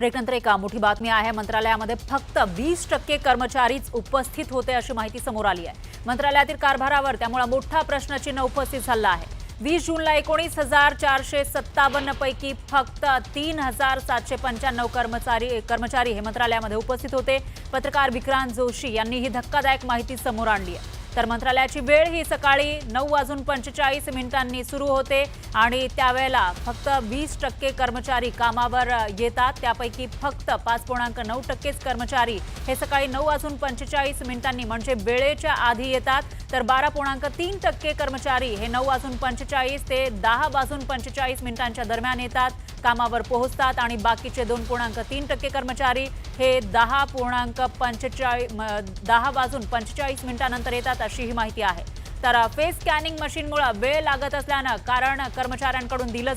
ब्रेकनंतर एक मोठी बातमी आहे। मंत्रालयामध्ये फक्त 20% कर्मचारीच उपस्थित होते अशी माहिती समोर आली आहे। मंत्रालयातील कारभारावर त्यामुळे मोठा प्रश्नचिन्ह उपस्थित झाला आहे। 20 जूनला 19,457 पैकी फक्त 3,795 कर्मचारी हे मंत्रालयामध्ये उपस्थित होते। पत्रकार विक्रांत जोशी यांनी ही धक्कादायक माहिती समोर आणली आहे। तर मंत्रालयाची वेळ ही सकाळी 9:45 सुरू होते आणि त्यावेळेला फक्त 20% कर्मचारी कामावर येतात। त्यापैकी फक्त 5.9% कर्मचारी हे सकाळी 9:45 म्हणजे वेळेच्या आधी येतात, तर 12.3% कर्मचारी हे 9:45 ते 10:45 दरम्यान येतात, कामावर पोहोचतात आणि बाकीचे 2.3% कर्मचारी हे 10:45 नंतर येतात अशी ही माहिती आहे। तर फेस स्कॅनिंग मशीनमुळे वेळ लागत असल्याने कारण कर्मचाऱ्यांकडून दिलं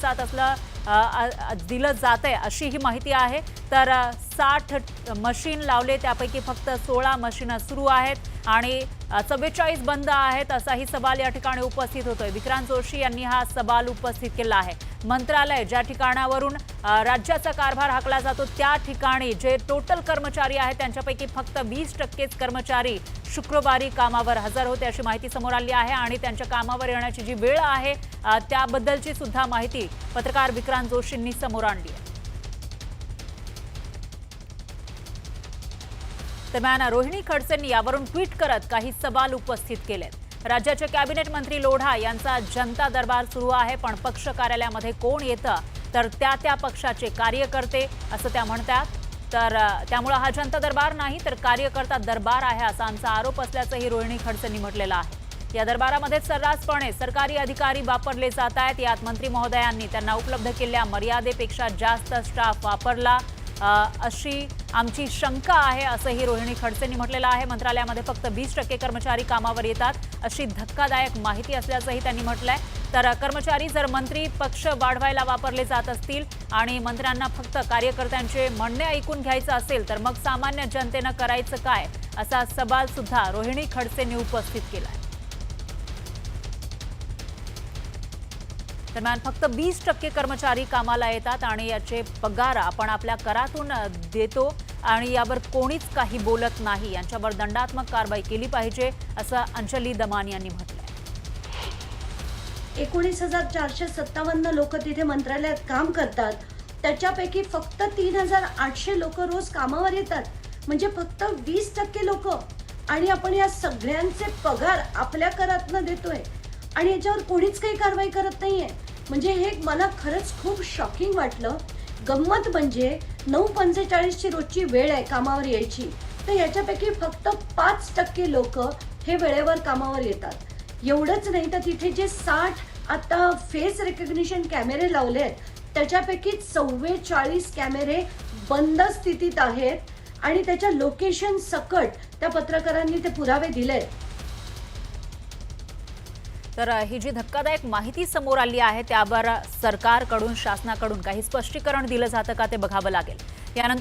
जातंय अशी ही माहिती आहे। तर 60 मशीन लावले, त्यापैकी फक्त 16 मशीन सुरू आहेत आणि 44 बंद आहेत असाही सवाल या ठिकाणी उपस्थित होतोय। विक्रांत जोशी यांनी हा सवाल उपस्थित केला आहे। मंत्रालय ज्या ठिकाणावरून राज्याचा कारभार हाकला जातो त्या ठिकाणी जे टोटल कर्मचारी आहेत त्यांच्यापैकी फक्त 20% कर्मचारी शुक्रवारी कामावर हजर होते अशी माहिती समोर आली आहे आणि त्यांच्या कामावर येण्याची जी वेळ आहे त्याबद्दलची सुद्धा माहिती पत्रकार विक्रांत जोशींनी समोर आणली आहे। दरम्यान रोहिणी खडसेंनी यावरून ट्विट करत काही सवाल उपस्थित केलेत। राज्याचे कॅबिनेट मंत्री लोढा यांचा जनता दरबार सुरू आहे, पण पक्ष कार्यालयामध्ये कोण येतं तर त्या पक्षाचे कार्यकर्ते असं त्या म्हणतात। तर त्यामुळे हा जनता दरबार नाही तर कार्यकर्ता दरबार आहे असा आमचा आरोप असल्याचंही रोहिणी खडसेंनी म्हटलेलं आहे। या दरबारामध्ये सर्रासपणे सरकारी अधिकारी वापरले जात आहेत। यात मंत्री महोदयांनी त्यांना उपलब्ध केलेल्या मर्यादेपेक्षा जास्त स्टाफ वापरला अशी आमची शंका आहे असंही रोहिणी खडसेंनी म्हटलेलं आहे। मंत्रालयामध्ये फक्त 20% कर्मचारी कामावर येतात अशी धक्कादायक माहिती असल्याचंही त्यांनी म्हटलंय। तर कर्मचारी जर मंत्री पक्ष वाढवायला वापरले जात असतील आणि मंत्र्यांना फक्त कार्यकर्त्यांचे म्हणणे ऐकून घ्यायचं असेल तर मग सामान्य जनतेनं करायचं काय असा सवाल सुद्धा रोहिणी खडसेंनी उपस्थित केलाय। दरम्यान फक्त 20% कर्मचारी कामाला येतात आणि याचे पगार आपण आपल्या करातून देतो आणि यावर कोणीच काही बोलत नाही। यांच्यावर दंडात्मक कारवाई केली पाहिजे असं अंजली दमान यांनी म्हटलंय। 19,457 लोक तिथे मंत्रालयात काम करतात, त्याच्यापैकी फक्त 3,800 लोक रोज कामावर येतात, म्हणजे फक्त 20% लोक, आणि आपण या सगळ्यांचे पगार आपल्या करातनं देतोय आणि याच्यावर कोणीच काही कारवाई करत नाहीये। म्हणजे हे मला खरंच खूप शॉकिंग वाटलं। गंमत म्हणजे 9:45 ची रोजची वेळ आहे कामावर यायची, तर याच्यापैकी फक्त 5% लोक हे वेळेवर कामावर येतात। एवढंच नाही तर तिथे जे 60 आता फेस रेकग्निशन कॅमेरे लावले आहेत त्याच्यापैकी 44 कॅमेरे बंद स्थितीत आहेत आणि त्याच्या लोकेशन सकट त्या पत्रकारांनी ते पुरावे दिलेत। तर ही जी धक्कादायक माहिती समोर आली आहे त्यावर सरकारकडून शासनाकडून काही स्पष्टीकरण दिलं जातं का ते बघावं लागेल। यानंतर